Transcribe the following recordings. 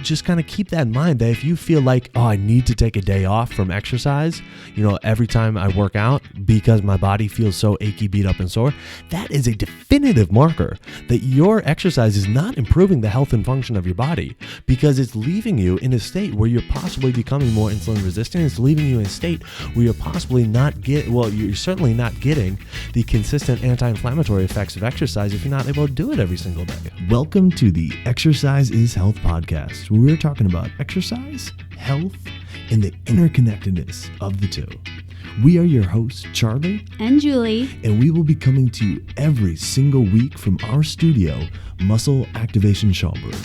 just kind of keep that in mind, that if you feel like, oh, I need to take a day off from exercise, every time I work out because my body feels so achy, beat up, and sore, that is a definitive marker that your exercise is not improving the health and function of your body, because it's leaving you in a state where you're possibly becoming more insulin resistant. It's leaving you in a state where you're possibly you're certainly not getting the consistent anti-inflammatory effects of exercise if you're not able to do it every single day. Welcome to the Exercise is Health podcast, where we're talking about exercise, health, and the interconnectedness of the two. We are your hosts, Charlie and Julie, and we will be coming to you every single week from our studio, Muscle Activation Schaumburg.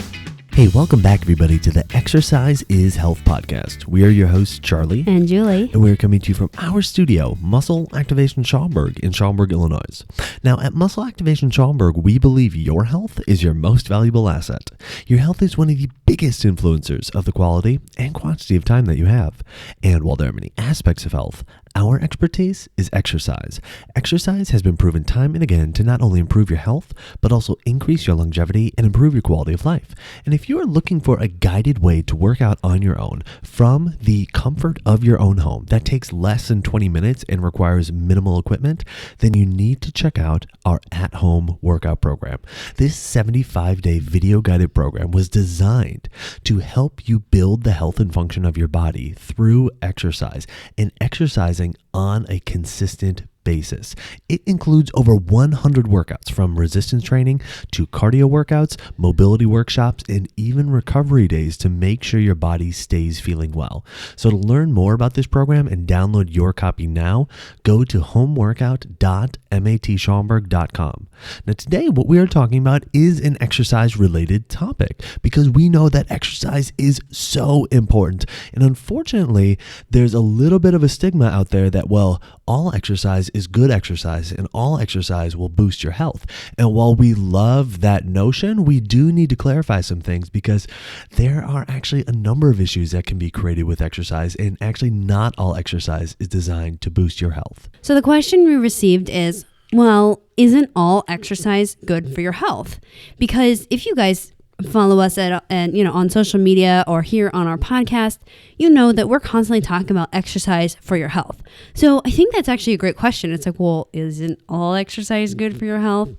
Hey, welcome back, everybody, to the Exercise is Health podcast. We are your hosts, Charlie and Julie, and we're coming to you from our studio, Muscle Activation Schaumburg in Schaumburg, Illinois. Now, at Muscle Activation Schaumburg, we believe your health is your most valuable asset. Your health is one of the biggest influencers of the quality and quantity of time that you have. And while there are many aspects of health, our expertise is exercise. Exercise has been proven time and again to not only improve your health, but also increase your longevity and improve your quality of life. And if you are looking for a guided way to work out on your own from the comfort of your own home that takes less than 20 minutes and requires minimal equipment, then you need to check out our at-home workout program. This 75-day video guided program was designed to help you build the health and function of your body through exercise and exercising on a consistent basis. It includes over 100 workouts, from resistance training to cardio workouts, mobility workshops, and even recovery days to make sure your body stays feeling well. So to learn more about this program and download your copy now, go to homeworkout.matschaumburg.com. Now today, what we are talking about is an exercise-related topic, because we know that exercise is so important. And unfortunately, there's a little bit of a stigma out there that, well, all exercise is good exercise and all exercise will boost your health. And while we love that notion, we do need to clarify some things, because there are actually a number of issues that can be created with exercise, and actually not all exercise is designed to boost your health. So the question we received is, well, isn't all exercise good for your health? Because if you guys follow us on social media or here on our podcast, you know that we're constantly talking about exercise for your health. So I think that's actually a great question. It's like, well, isn't all exercise good for your health?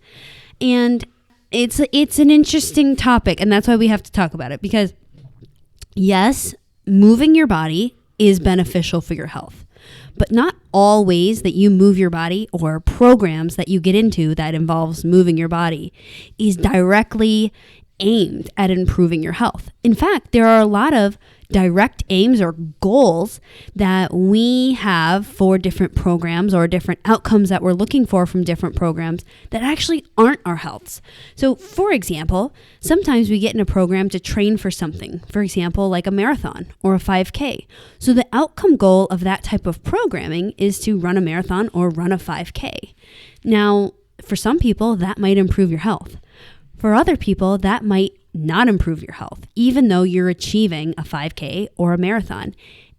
And it's an interesting topic, and that's why we have to talk about it, because yes, moving your body is beneficial for your health, but not all ways that you move your body or programs that you get into that involves moving your body is directly aimed at improving your health. In fact, there are a lot of direct aims or goals that we have for different programs or different outcomes that we're looking for from different programs that actually aren't our healths. So for example, sometimes we get in a program to train for something, for example, like a marathon or a 5K. So the outcome goal of that type of programming is to run a marathon or run a 5K. Now, for some people, that might improve your health. For other people, that might not improve your health, even though you're achieving a 5K or a marathon.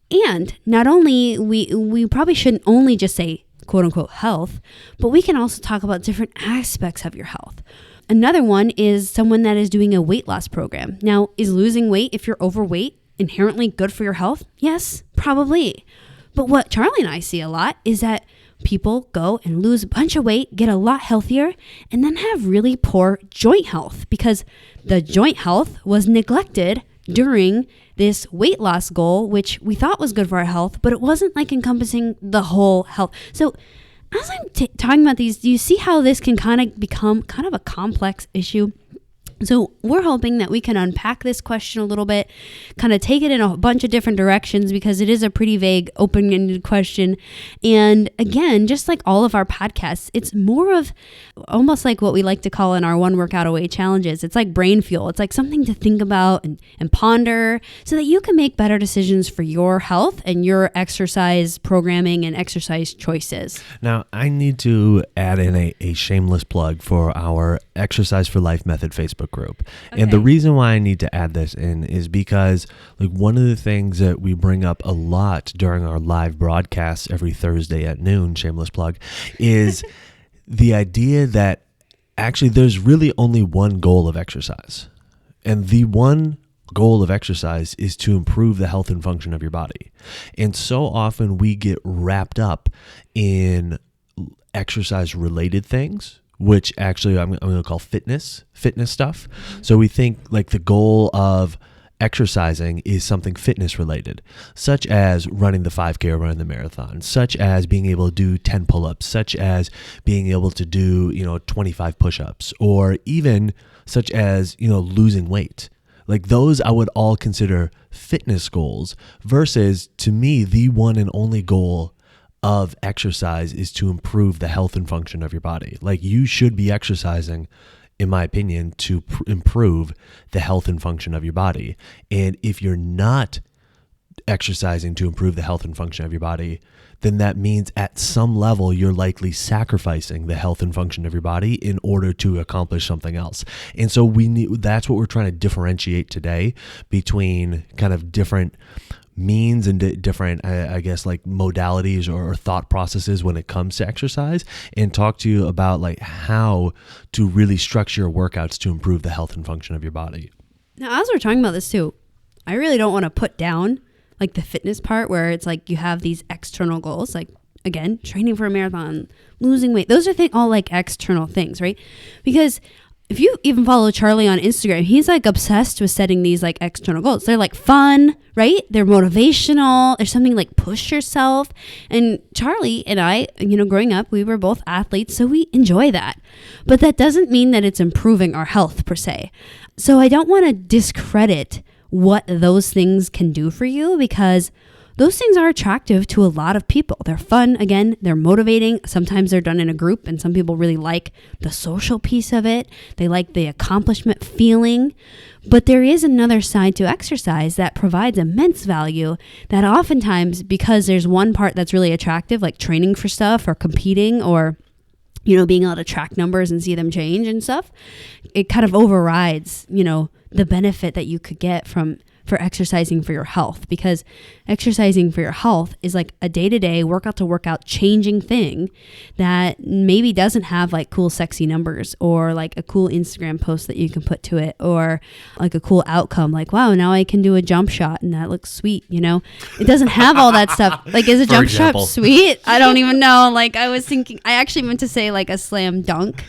And not only, we probably shouldn't only just say, quote unquote, health, but we can also talk about different aspects of your health. Another one is someone that is doing a weight loss program. Now, is losing weight, if you're overweight, inherently good for your health? Yes, probably. But what Charlie and I see a lot is that people go and lose a bunch of weight, get a lot healthier, and then have really poor joint health, because the joint health was neglected during this weight loss goal, which we thought was good for our health, but it wasn't like encompassing the whole health. So as I'm talking about these, do you see how this can kind of become kind of a complex issue? So we're hoping that we can unpack this question a little bit, kind of take it in a bunch of different directions, because it is a pretty vague, open-ended question. And again, just like all of our podcasts, it's more of almost like what we like to call in our One Workout Away challenges. It's like brain fuel. It's like something to think about and ponder so that you can make better decisions for your health and your exercise programming and exercise choices. Now, I need to add in a shameless plug for our Exercise for Life Method Facebook group. Okay. And the reason why I need to add this in is because one of the things that we bring up a lot during our live broadcasts every Thursday at noon, shameless plug, is the idea that actually there's really only one goal of exercise. And the one goal of exercise is to improve the health and function of your body. And so often we get wrapped up in exercise related things, which actually I'm going to call fitness stuff. So we think like the goal of exercising is something fitness related, such as running the 5K or running the marathon, such as being able to do 10 pull-ups, such as being able to do, 25 push-ups, or even such as, losing weight. Like those I would all consider fitness goals versus, to me, the one and only goal of exercise is to improve the health and function of your body. Like you should be exercising, in my opinion, to improve the health and function of your body. And if you're not exercising to improve the health and function of your body, then that means at some level you're likely sacrificing the health and function of your body in order to accomplish something else. And so that's what we're trying to differentiate today between kind of different means and different, I guess, like modalities or thought processes when it comes to exercise, and talk to you about like how to really structure your workouts to improve the health and function of your body. Now, as we're talking about this too, I really don't want to put down like the fitness part where it's like you have these external goals, like again, training for a marathon, losing weight. Those are all like external things, right? Because if you even follow Charlie on Instagram, he's like obsessed with setting these like external goals. They're like fun, right? They're motivational. There's something like push yourself. And Charlie and I, growing up, we were both athletes, so we enjoy that. But that doesn't mean that it's improving our health per se. So I don't want to discredit what those things can do for you, because those things are attractive to a lot of people. They're fun. Again, they're motivating. Sometimes they're done in a group, and some people really like the social piece of it. They like the accomplishment feeling. But there is another side to exercise that provides immense value that oftentimes, because there's one part that's really attractive, like training for stuff or competing or being able to track numbers and see them change and stuff, it kind of overrides, the benefit that you could get for exercising for your health, because exercising for your health is like a day-to-day, workout to workout changing thing that maybe doesn't have like cool sexy numbers or like a cool Instagram post that you can put to it, or like a cool outcome like, wow, now I can do a jump shot and that looks sweet. It doesn't have all that stuff. Like, is a jump shot sweet? I don't even know. Like, I was thinking, I actually meant to say like a slam dunk,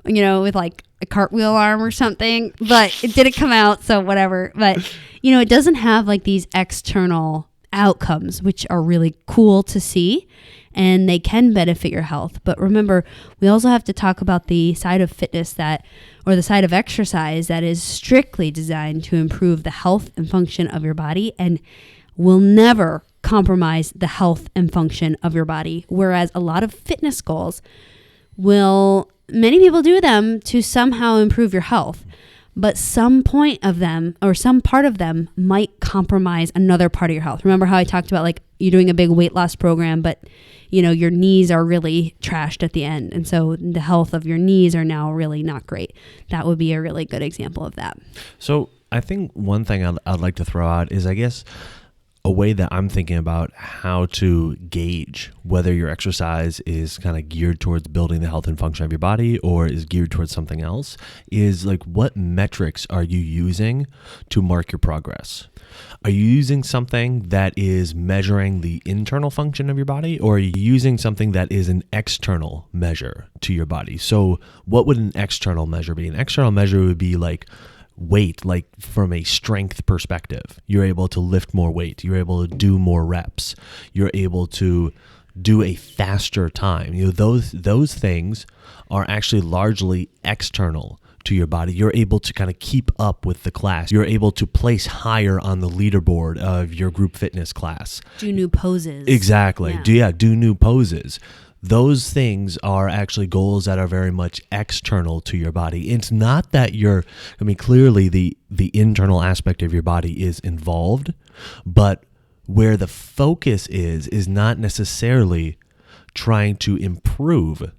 with like a cartwheel arm or something, but it didn't come out, so whatever. But it doesn't have like these external outcomes, which are really cool to see, and they can benefit your health. But remember, we also have to talk about the side of fitness or the side of exercise that is strictly designed to improve the health and function of your body and will never compromise the health and function of your body. Whereas a lot of fitness goals many people do them to somehow improve your health, but some point of them or some part of them might compromise another part of your health. Remember how I talked about like you're doing a big weight loss program, but your knees are really trashed at the end. And so the health of your knees are now really not great. That would be a really good example of that. So I think one thing I'd like to throw out is, I guess, a way that I'm thinking about how to gauge whether your exercise is kind of geared towards building the health and function of your body or is geared towards something else is like, what metrics are you using to mark your progress? Are you using something that is measuring the internal function of your body, or are you using something that is an external measure to your body? So what would an external measure be? An external measure would be like weight, like from a strength perspective. You're able to lift more weight. You're able to do more reps. You're able to do a faster time. Those things are actually largely external to your body. You're able to kind of keep up with the class. You're able to place higher on the leaderboard of your group fitness class. Do new poses. Exactly. Do new poses. Those things are actually goals that are very much external to your body. It's not that clearly the internal aspect of your body is involved, but where the focus is not necessarily trying to improve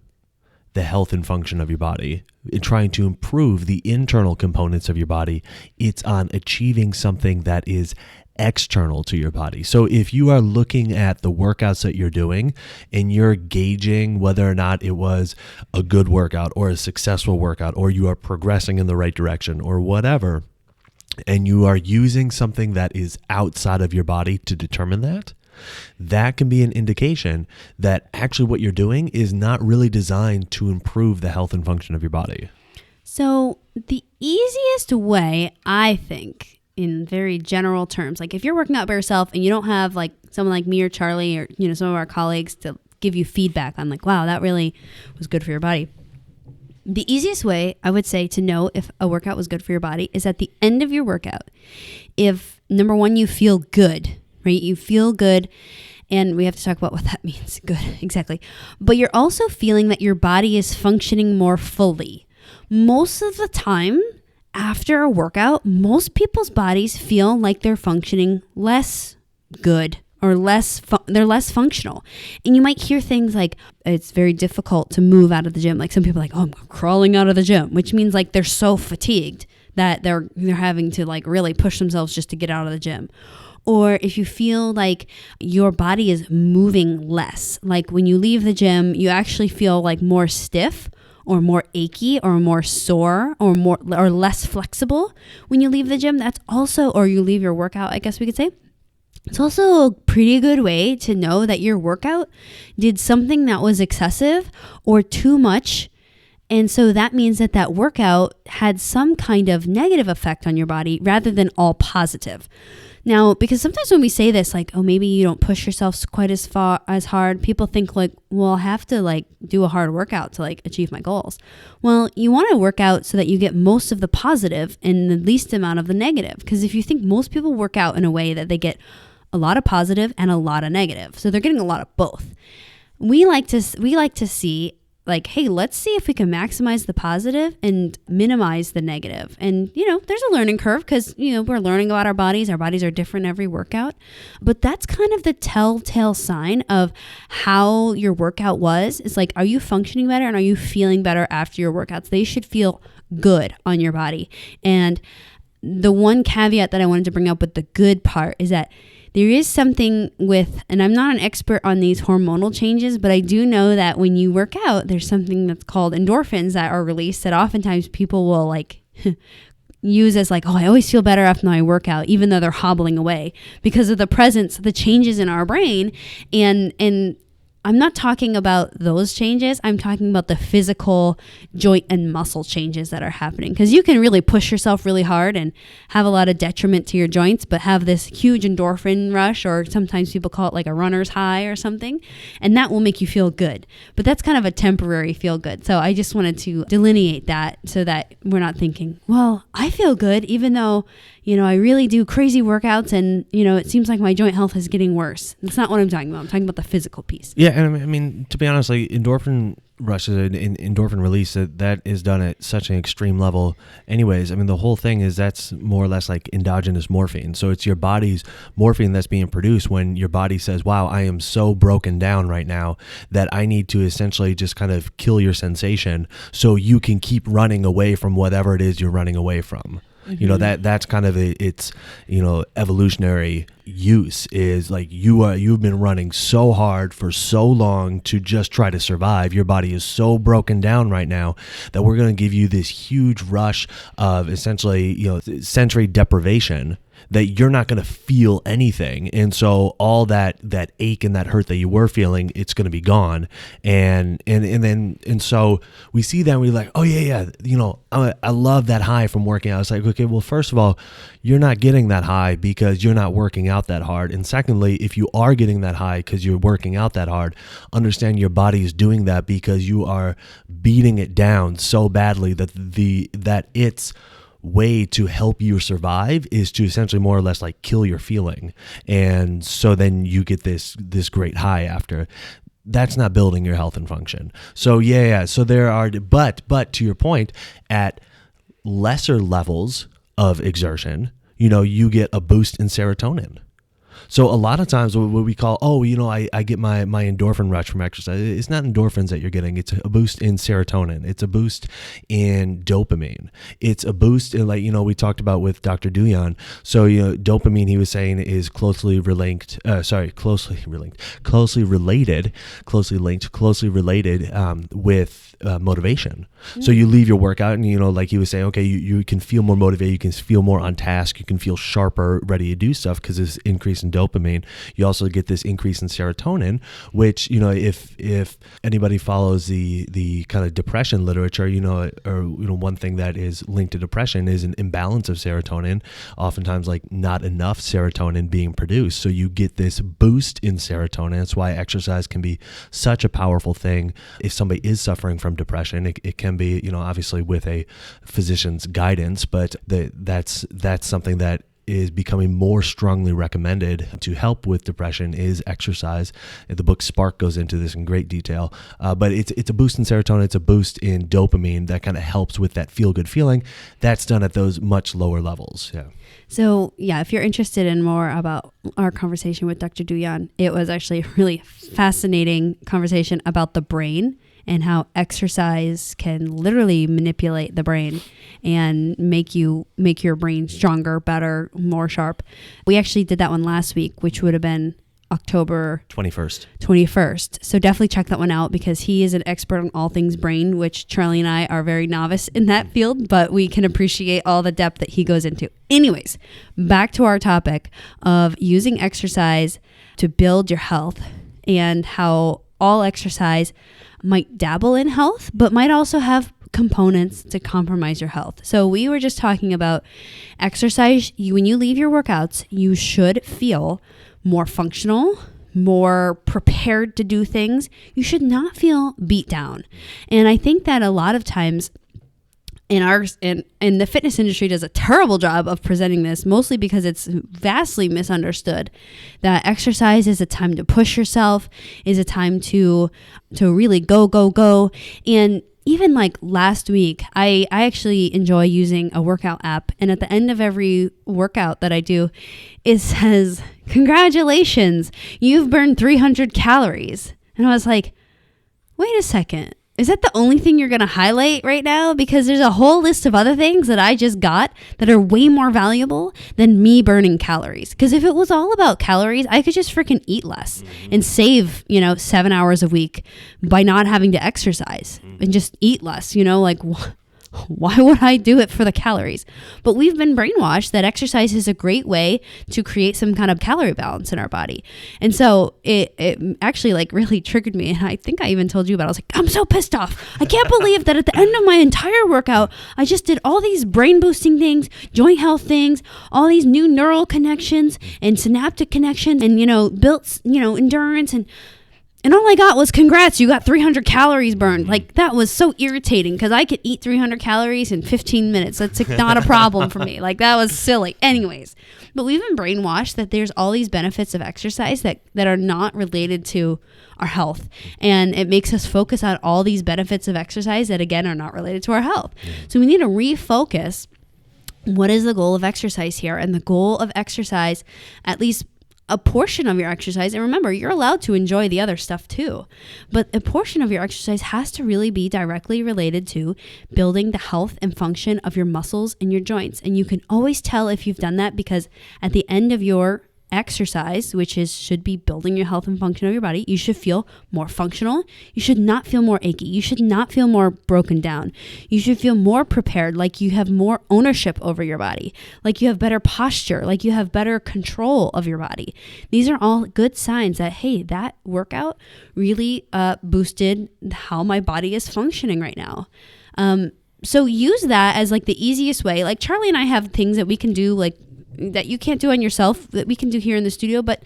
the health and function of your body, trying to improve the internal components of your body. It's on achieving something that is external to your body. So if you are looking at the workouts that you're doing and you're gauging whether or not it was a good workout or a successful workout, or you are progressing in the right direction or whatever, and you are using something that is outside of your body to determine that, that can be an indication that actually what you're doing is not really designed to improve the health and function of your body. So the easiest way, I think, in very general terms, like if you're working out by yourself and you don't have like someone like me or Charlie or, you know, some of our colleagues to give you feedback on like, wow, that really was good for your body. The easiest way, I would say, to know if a workout was good for your body is at the end of your workout. If, number one, you feel good, right? You feel good, and we have to talk about what that means. Good, exactly. But you're also feeling that your body is functioning more fully. Most of the time, after a workout, most people's bodies feel like they're functioning less good or they're less functional. And you might hear things like, it's very difficult to move out of the gym. Like some people are like, oh, I'm crawling out of the gym, which means like they're so fatigued that they're having to like really push themselves just to get out of the gym. Or if you feel like your body is moving less, like when you leave the gym, you actually feel like more stiff or more achy or more sore or less flexible when you leave the gym. That's also, or you leave your workout, I guess we could say. It's also a pretty good way to know that your workout did something that was excessive or too much. And so that means that that workout had some kind of negative effect on your body rather than all positive. Now, because sometimes when we say this, like, oh, maybe you don't push yourself quite as hard, people think like, well, I have to like do a hard workout to like achieve my goals. Well, you want to work out so that you get most of the positive and the least amount of the negative. Because if you think most people work out in a way that they get a lot of positive and a lot of negative, so they're getting a lot of both. We like to see like, hey, let's see if we can maximize the positive and minimize the negative. And, you know, there's a learning curve because, you know, we're learning about our bodies. Our bodies are different every workout. But that's kind of the telltale sign of how your workout was. It's like, are you functioning better and are you feeling better after your workouts? They should feel good on your body. And the one caveat that I wanted to bring up with the good part is that there is something with, and I'm not an expert on these hormonal changes, but I do know that when you work out, there's something that's called endorphins that are released that oftentimes people will like use as like, oh, I always feel better after my workout, even though they're hobbling away because of the changes in our brain. And I'm not talking about those changes. I'm talking about the physical joint and muscle changes that are happening. Because you can really push yourself really hard and have a lot of detriment to your joints, but have this huge endorphin rush, or sometimes people call it like a runner's high or something. And that will make you feel good. But that's kind of a temporary feel good. So I just wanted to delineate that so that we're not thinking, well, I feel good even though, you know, I really do crazy workouts and, you know, it seems like my joint health is getting worse. That's not what I'm talking about. I'm talking about the physical piece. Yeah, and I mean, to be honest, like endorphin rushes and endorphin release, that is done at such an extreme level anyways. I mean, the whole thing is that's more or less like endogenous morphine. So it's your body's morphine that's being produced when your body says, wow, I am so broken down right now that I need to essentially just kind of kill your sensation so you can keep running away from whatever it is you're running away from. You know, that's kind of its, you know, evolutionary use is like you've been running so hard for so long to just try to survive. Your body is so broken down right now that we're going to give you this huge rush of essentially, you know, sensory deprivation that you're not going to feel anything. And so all that ache and that hurt that you were feeling, it's going to be gone. And so we see that and we're like, oh yeah, you know, I love that high from working out. It's like, okay, well, first of all, you're not getting that high because you're not working out that hard. And secondly, if you are getting that high because you're working out that hard, understand your body is doing that because you are beating it down so badly that it's way to help you survive is to essentially more or less like kill your feeling. And so then you get this great high after. That's not building your health and function. So yeah. So there are, but to your point, at lesser levels of exertion, you know, you get a boost in serotonin. So a lot of times what we call, I get my endorphin rush from exercise. It's not endorphins that you're getting. It's a boost in serotonin. It's a boost in dopamine. It's a boost in, we talked about with Dr. Duyan. So, dopamine, he was saying, is closely related with motivation. So you leave your workout and, like he was saying, okay, you can feel more motivated. You can feel more on task. You can feel sharper, ready to do stuff because this increase in dopamine. You also get this increase in serotonin, which, if anybody follows the kind of depression literature, one thing that is linked to depression is an imbalance of serotonin, oftentimes like not enough serotonin being produced. So you get this boost in serotonin. That's why exercise can be such a powerful thing. If somebody is suffering from depression, it can be, obviously with a physician's guidance, but that's something that is becoming more strongly recommended to help with depression is exercise. The book Spark goes into this in great detail, but it's a boost in serotonin, it's a boost in dopamine that kind of helps with that feel-good feeling. That's done at those much lower levels. Yeah. So if you're interested in more about our conversation with Dr. Duyan, it was actually a really fascinating conversation about the brain and how exercise can literally manipulate the brain and make your brain stronger, better, more sharp. We actually did that one last week, which would have been October 21st. So definitely check that one out because he is an expert on all things brain, which Charlie and I are very novice in that field, but we can appreciate all the depth that he goes into. Anyways, back to our topic of using exercise to build your health and how all exercise might dabble in health, but might also have components to compromise your health. So we were just talking about exercise. When you leave your workouts, you should feel more functional, more prepared to do things. You should not feel beat down. And I think that a lot of times in the fitness industry does a terrible job of presenting this, mostly because it's vastly misunderstood that exercise is a time to push yourself, is a time to really go. And even like last week, I actually enjoy using a workout app. And at the end of every workout that I do, it says, "Congratulations, you've burned 300 calories." And I was like, wait a second. Is that the only thing you're going to highlight right now? Because there's a whole list of other things that I just got that are way more valuable than me burning calories. Because if it was all about calories, I could just freaking eat less and save, 7 hours a week by not having to exercise and just eat less, why would I do it for the calories? But we've been brainwashed that exercise is a great way to create some kind of calorie balance in our body. And so it actually really triggered me. And I think I even told you about it. I was like, I'm so pissed off. I can't believe that at the end of my entire workout, I just did all these brain boosting things, joint health things, all these new neural connections and synaptic connections and, built, endurance and all I got was congrats, you got 300 calories burned. Like that was so irritating because I could eat 300 calories in 15 minutes. That's not a problem for me. Like that was silly. Anyways, but we've been brainwashed that there's all these benefits of exercise that are not related to our health. And it makes us focus on all these benefits of exercise that again are not related to our health. So we need to refocus. What is the goal of exercise here? And the goal of exercise, at least a portion of your exercise, and remember, you're allowed to enjoy the other stuff too, but a portion of your exercise has to really be directly related to building the health and function of your muscles and your joints. And you can always tell if you've done that because at the end of your exercise, which should be building your health and function of your body, you should feel more functional. You should not feel more achy. You should not feel more broken down. You should feel more prepared, like you have more ownership over your body, like you have better posture, like you have better control of your body. These are all good signs that, hey, that workout really boosted how my body is functioning right now. So use that as like the easiest way. Like Charlie and I have things that we can do that you can't do on yourself that we can do here in the studio. But,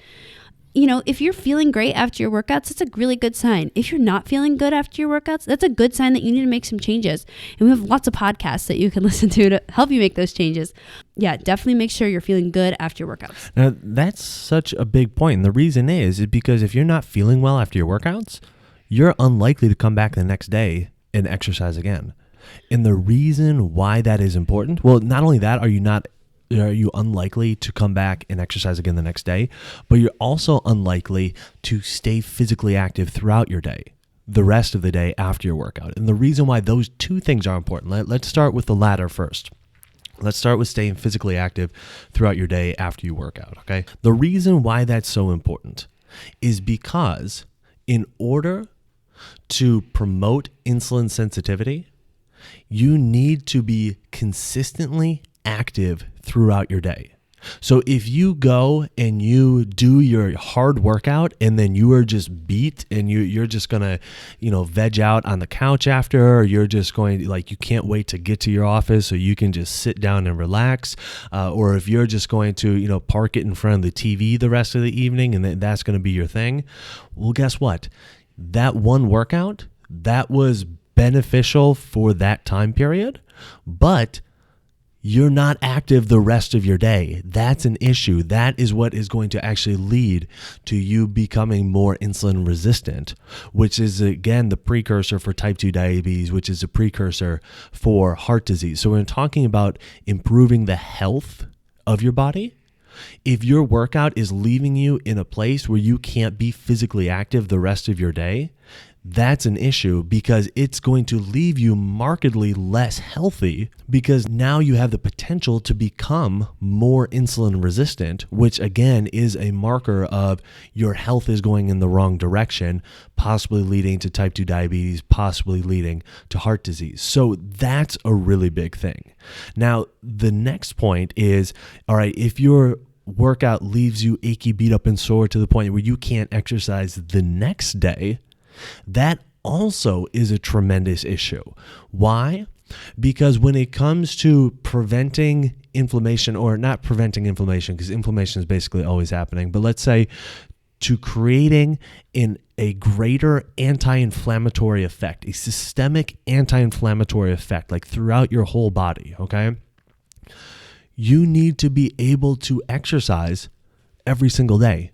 if you're feeling great after your workouts, that's a really good sign. If you're not feeling good after your workouts, that's a good sign that you need to make some changes. And we have lots of podcasts that you can listen to help you make those changes. Yeah, definitely make sure you're feeling good after your workouts. Now, that's such a big point. And the reason is because if you're not feeling well after your workouts, you're unlikely to come back the next day and exercise again. And the reason why that is important, well, not only that, are you not are you unlikely to come back and exercise again the next day, but you're also unlikely to stay physically active throughout your day, the rest of the day after your workout. And the reason why those two things are important, let's start with the latter first. Let's start with staying physically active throughout your day after you work out, okay? The reason why that's so important is because in order to promote insulin sensitivity, you need to be consistently active throughout your day. So if you go and you do your hard workout and then you are just beat and you're just gonna, veg out on the couch after, or you're just going you can't wait to get to your office so you can just sit down and relax, or if you're just going to, park it in front of the TV the rest of the evening and that's going to be your thing, well, guess what? That one workout, that was beneficial for that time period, but you're not active the rest of your day. That's an issue. That is what is going to actually lead to you becoming more insulin resistant, which is, again, the precursor for type 2 diabetes, which is a precursor for heart disease. So we're talking about improving the health of your body. If your workout is leaving you in a place where you can't be physically active the rest of your day, that's an issue because it's going to leave you markedly less healthy because now you have the potential to become more insulin resistant, which again is a marker of your health is going in the wrong direction, possibly leading to type 2 diabetes, possibly leading to heart disease. So that's a really big thing. Now, the next point is, all right, if your workout leaves you achy, beat up, and sore to the point where you can't exercise the next day, that also is a tremendous issue. Why? Because when it comes to preventing inflammation, or not preventing inflammation, because inflammation is basically always happening, but let's say to creating a greater anti-inflammatory effect, a systemic anti-inflammatory effect, like throughout your whole body, okay? You need to be able to exercise every single day.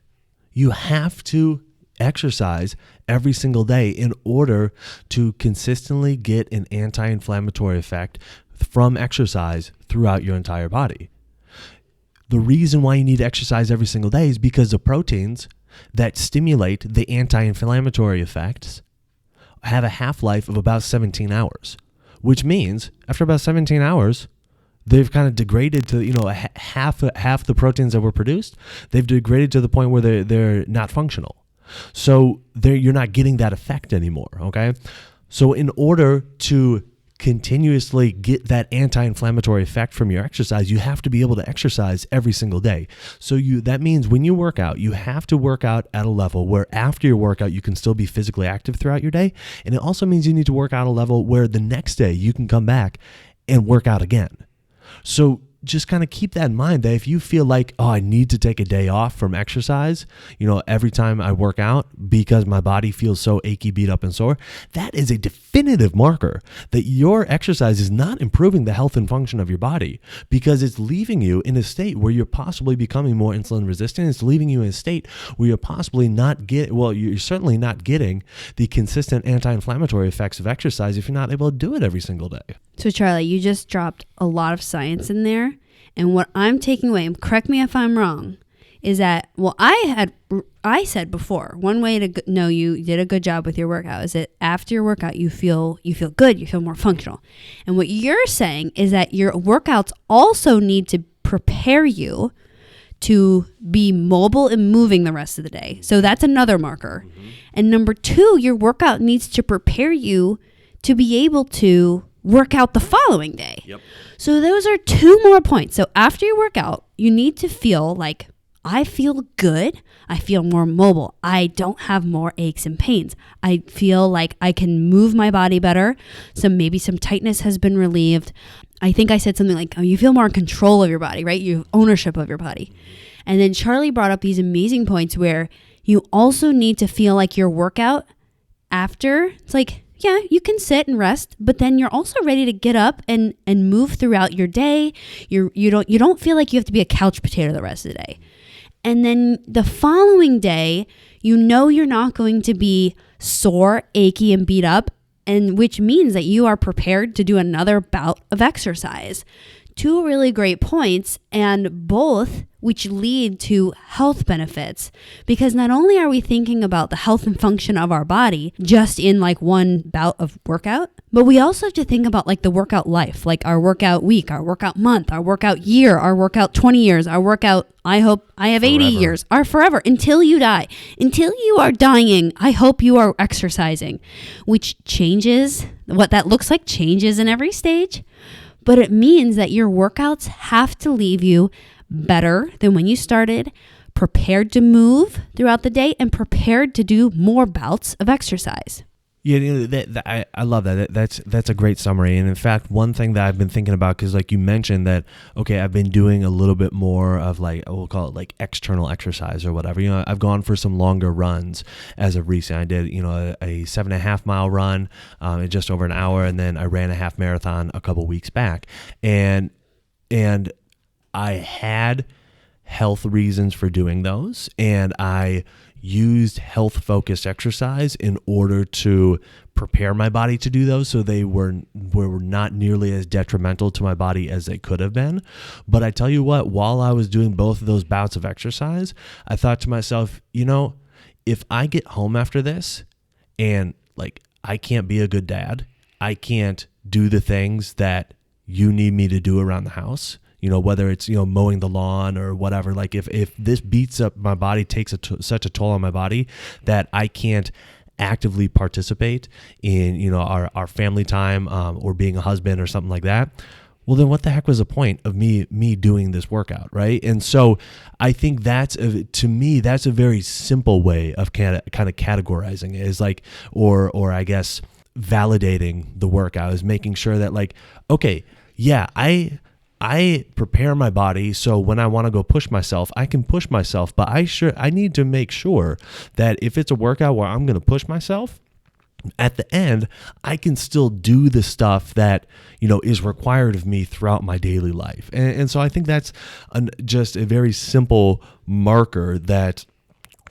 You have to exercise every single day in order to consistently get an anti-inflammatory effect from exercise throughout your entire body. The reason why you need to exercise every single day is because the proteins that stimulate the anti-inflammatory effects have a half-life of about 17 hours, which means after about 17 hours, they've kind of degraded to, half the proteins that were produced, they've degraded to the point where they're not functional. So you're not getting that effect anymore, okay? So in order to continuously get that anti-inflammatory effect from your exercise, you have to be able to exercise every single day. So that means when you work out, you have to work out at a level where after your workout, you can still be physically active throughout your day. And it also means you need to work out at a level where the next day you can come back and work out again. So just kind of keep that in mind that if you feel like, I need to take a day off from exercise, every time I work out because my body feels so achy, beat up, and sore, that is a definitive marker that your exercise is not improving the health and function of your body because it's leaving you in a state where you're possibly becoming more insulin resistant. It's leaving you in a state where you're possibly you're certainly not getting the consistent anti-inflammatory effects of exercise if you're not able to do it every single day. So Charlie, you just dropped a lot of science in there. And what I'm taking away, and correct me if I'm wrong, is that, I said before, one way to know you did a good job with your workout is that after your workout, you feel good, you feel more functional. And what you're saying is that your workouts also need to prepare you to be mobile and moving the rest of the day. So that's another marker. Mm-hmm. And number 2, your workout needs to prepare you to be able to work out the following day. Yep. So those are 2 more points. So after your workout, you need to feel like, I feel good. I feel more mobile. I don't have more aches and pains. I feel like I can move my body better. So maybe some tightness has been relieved. I think I said something like, you feel more in control of your body, right? You have ownership of your body. And then Charlie brought up these amazing points where you also need to feel like your workout after, it's like, yeah, you can sit and rest, but then you're also ready to get up and move throughout your day. You don't feel like you have to be a couch potato the rest of the day. And then the following day, you're not going to be sore, achy, and beat up, and which means that you are prepared to do another bout of exercise Two really great points, and both which lead to health benefits, because not only are we thinking about the health and function of our body just in like one bout of workout, but we also have to think about like the workout life, like our workout week, our workout month, our workout year, our workout 20 years, our workout, I hope I have 80 years, our forever, until you die. Until you are dying, I hope you are exercising, which changes, what that looks like changes in every stage. But it means that your workouts have to leave you better than when you started, prepared to move throughout the day, and prepared to do more bouts of exercise. Yeah, I love that. That's a great summary. And in fact, one thing that I've been thinking about, because like you mentioned that, okay, I've been doing a little bit more of like, we'll call it like external exercise or whatever. You know, I've gone for some longer runs as of recent. I did, you know, a 7.5 mile run in just over an hour, and then I ran a half marathon a couple weeks back, and I had health reasons for doing those, and I used health-focused exercise in order to prepare my body to do those, so they were not nearly as detrimental to my body as they could have been. But I tell you what, while I was doing both of those bouts of exercise, I thought to myself, you know, if I get home after this and like I can't be a good dad, I can't do the things that you need me to do around the house, you know, whether it's, you know, mowing the lawn or whatever, like if this beats up my body, takes such a toll on my body that I can't actively participate in, you know, our family time or being a husband or something like that, well, then what the heck was the point of me doing this workout, right? And so I think to me, that's a very simple way of kind of categorizing it, is like, or I guess validating the workout, is making sure that like, okay, yeah, I prepare my body so when I want to go push myself, I can push myself, but I need to make sure that if it's a workout where I'm going to push myself, at the end, I can still do the stuff that, you know, is required of me throughout my daily life. And so I think that's just a very simple marker that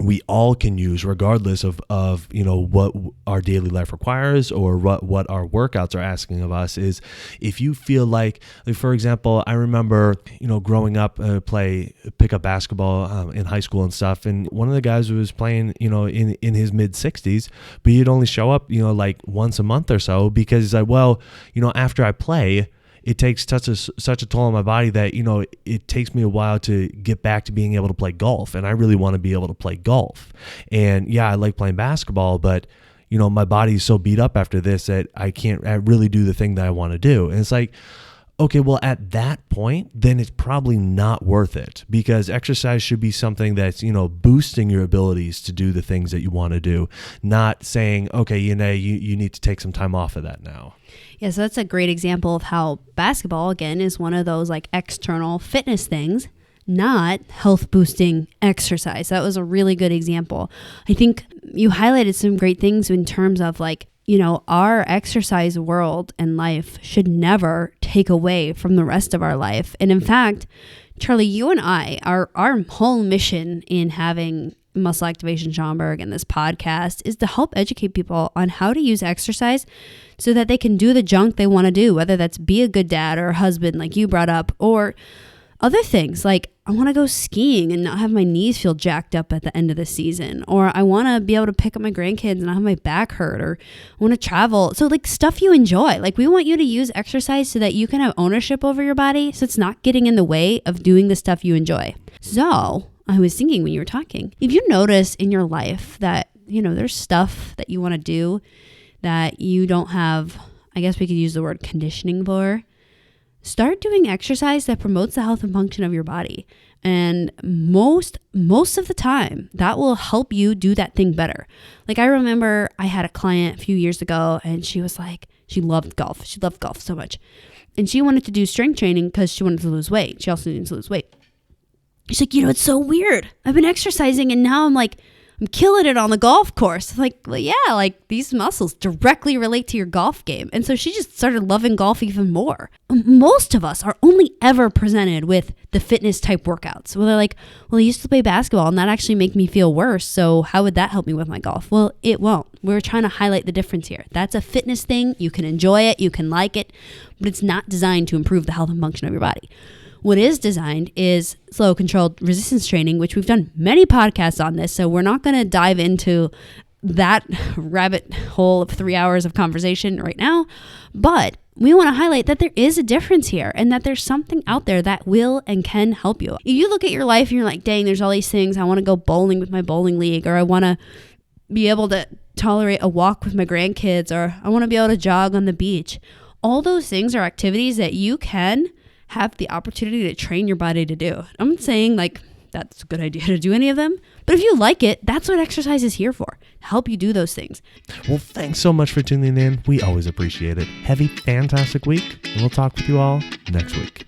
we all can use regardless of you know, what our daily life requires or what our workouts are asking of us. Is if you feel like for example, I remember, you know, growing up, pick up basketball in high school and stuff, and one of the guys was playing, you know, in his mid 60s, but he'd only show up, you know, like once a month or so, because he's like, well, you know, after I play, it takes such a toll on my body that, you know, it takes me a while to get back to being able to play golf. And I really want to be able to play golf. And yeah, I like playing basketball, but, you know, my body's so beat up after this that I can't really do the thing that I want to do. And it's like, okay, well, at that point, then it's probably not worth it, because exercise should be something that's, you know, boosting your abilities to do the things that you want to do, not saying, okay, you know, you need to take some time off of that now. Yeah, so that's a great example of how basketball, again, is one of those like external fitness things, not health boosting exercise. That was a really good example. I think you highlighted some great things in terms of like, you know, our exercise world and life should never take away from the rest of our life. And in fact, Charlie, you and I, our whole mission in having Muscle Activation Schaumburg and this podcast is to help educate people on how to use exercise so that they can do the junk they want to do, whether that's be a good dad or husband, like you brought up, or other things like I want to go skiing and not have my knees feel jacked up at the end of the season, or I want to be able to pick up my grandkids and not have my back hurt, or I want to travel. So like stuff you enjoy. Like we want you to use exercise so that you can have ownership over your body, so it's not getting in the way of doing the stuff you enjoy. So I was thinking when you were talking, if you notice in your life that, you know, there's stuff that you want to do that you don't have, I guess we could use the word conditioning for, start doing exercise that promotes the health and function of your body. And most of the time, that will help you do that thing better. Like I remember I had a client a few years ago, and she was like, she loved golf. She loved golf so much. And she wanted to do strength training because she wanted to lose weight. She also needs to lose weight. She's like, you know, it's so weird. I've been exercising and now I'm like, I'm killing it on the golf course. Like, well, yeah, like these muscles directly relate to your golf game. And so she just started loving golf even more. Most of us are only ever presented with the fitness type workouts. Well, they're like, well, I used to play basketball and that actually make me feel worse. So how would that help me with my golf? Well, it won't. We're trying to highlight the difference here. That's a fitness thing. You can enjoy it. You can like it, but it's not designed to improve the health and function of your body. What is designed is slow controlled resistance training, which we've done many podcasts on this. So we're not going to dive into that rabbit hole of 3 hours of conversation right now. But we want to highlight that there is a difference here and that there's something out there that will and can help you. If you look at your life and you're like, dang, there's all these things. I want to go bowling with my bowling league, or I want to be able to tolerate a walk with my grandkids, or I want to be able to jog on the beach. All those things are activities that you can have the opportunity to train your body to do. I'm not saying like that's a good idea to do any of them, but if you like it, that's what exercise is here for, to help you do those things. Well, thanks so much for tuning in. We always appreciate it. Have a fantastic week, and we'll talk with you all next week.